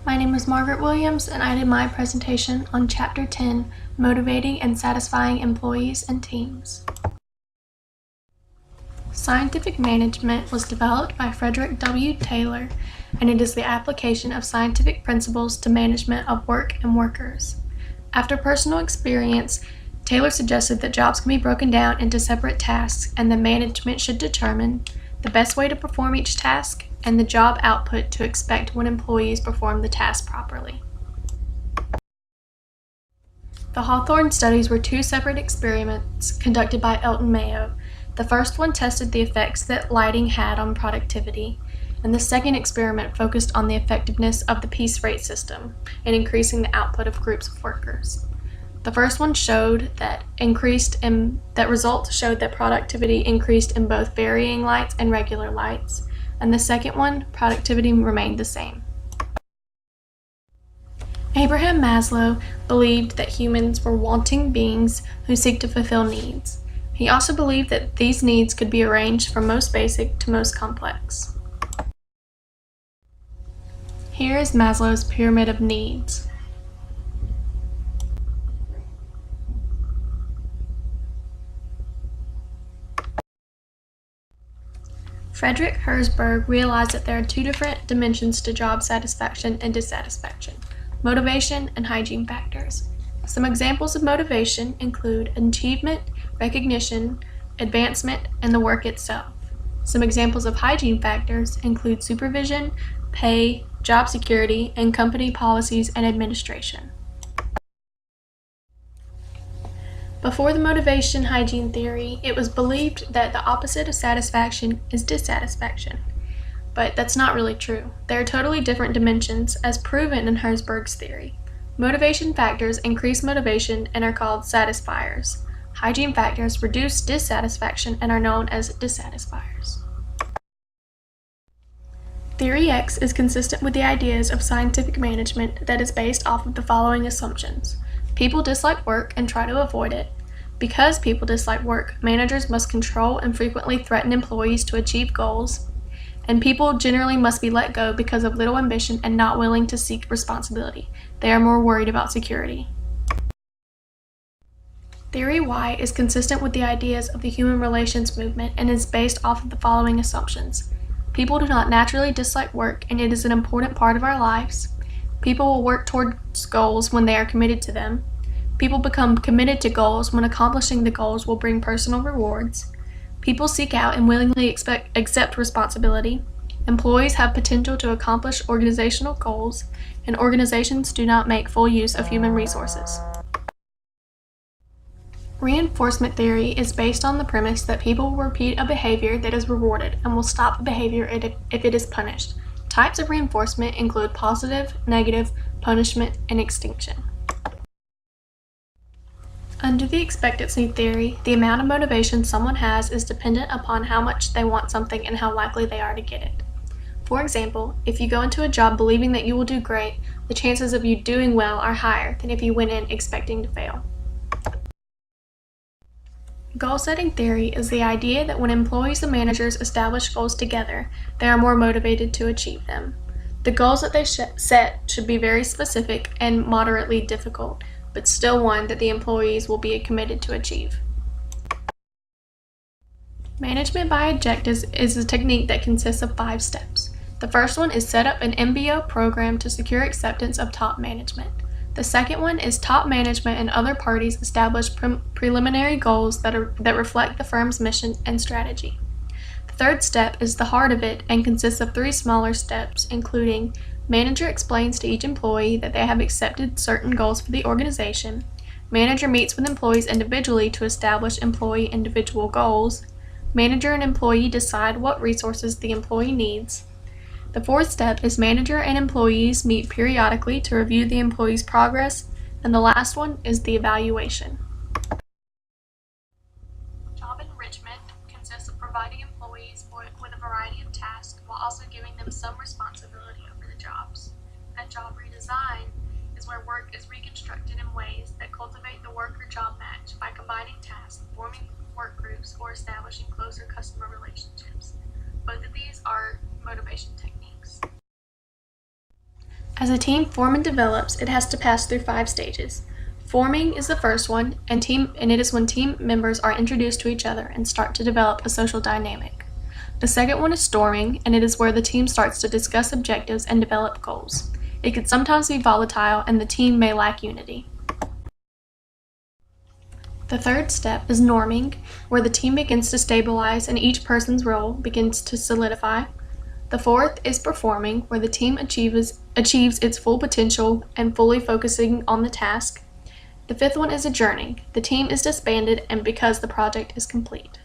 My name is Margaret Williams, and I did my presentation on Chapter 10, Motivating and Satisfying Employees and Teams. Scientific management was developed by Frederick W. Taylor, and it is the application of scientific principles to management of work and workers. After personal experience, Taylor suggested that jobs can be broken down into separate tasks, and that management should determine the best way to perform each task and the job output to expect when employees perform the task properly. The Hawthorne studies were two separate experiments conducted by Elton Mayo. The first one tested the effects that lighting had on productivity, and the second experiment focused on the effectiveness of the piece rate system in increasing the output of groups of workers. The first one showed that results showed that productivity increased in both varying lights and regular lights, and the second one, productivity remained the same. Abraham Maslow believed that humans were wanting beings who seek to fulfill needs. He also believed that these needs could be arranged from most basic to most complex. Here is Maslow's pyramid of needs. Frederick Herzberg realized that there are two different dimensions to job satisfaction and dissatisfaction: motivation and hygiene factors. Some examples of motivation include achievement, recognition, advancement, and the work itself. Some examples of hygiene factors include supervision, pay, job security, and company policies and administration. Before the motivation hygiene theory, it was believed that the opposite of satisfaction is dissatisfaction. But that's not really true. They are totally different dimensions, as proven in Herzberg's theory. Motivation factors increase motivation and are called satisfiers. Hygiene factors reduce dissatisfaction and are known as dissatisfiers. Theory X is consistent with the ideas of scientific management that is based off of the following assumptions. People dislike work and try to avoid it. Because people dislike work, managers must control and frequently threaten employees to achieve goals, and people generally must be let go because of little ambition and not willing to seek responsibility. They are more worried about security. Theory Y is consistent with the ideas of the human relations movement and is based off of the following assumptions. People do not naturally dislike work, and it is an important part of our lives. People will work towards goals when they are committed to them. People become committed to goals when accomplishing the goals will bring personal rewards. People seek out and willingly accept responsibility. Employees have potential to accomplish organizational goals, and organizations do not make full use of human resources. Reinforcement theory is based on the premise that people will repeat a behavior that is rewarded and will stop a behavior if it is punished. Types of reinforcement include positive, negative, punishment, and extinction. Under the expectancy theory, the amount of motivation someone has is dependent upon how much they want something and how likely they are to get it. For example, if you go into a job believing that you will do great, the chances of you doing well are higher than if you went in expecting to fail. Goal-setting theory is the idea that when employees and managers establish goals together, they are more motivated to achieve them. The goals that they set should be very specific and moderately difficult, but still one that the employees will be committed to achieve. Management by objectives is a technique that consists of 5 steps. The first one is set up an MBO program to secure acceptance of top management. The second one is top management and other parties establish preliminary goals that reflect the firm's mission and strategy. The third step is the heart of it and consists of 3 smaller steps, including manager explains to each employee that they have accepted certain goals for the organization. Manager meets with employees individually to establish employee individual goals. Manager and employee decide what resources the employee needs. The fourth step is manager and employees meet periodically to review the employee's progress, and the last one is the evaluation. Job enrichment consists of providing employees with a variety of tasks while also giving them some responsibility over the jobs. And job redesign is where work is reconstructed in ways that cultivate the worker-job match by combining tasks, forming work groups, or establishing closer customer relationships. Both of these are motivation techniques. As a team forms and develops, it has to pass through 5 stages. Forming is the first one, and it is when team members are introduced to each other and start to develop a social dynamic. The second one is storming, and it is where the team starts to discuss objectives and develop goals. It can sometimes be volatile, and the team may lack unity. The third step is norming, where the team begins to stabilize and each person's role begins to solidify. The fourth is performing, where the team achieves its full potential and fully focusing on the task. The fifth one is adjourning. The team is disbanded and because the project is complete.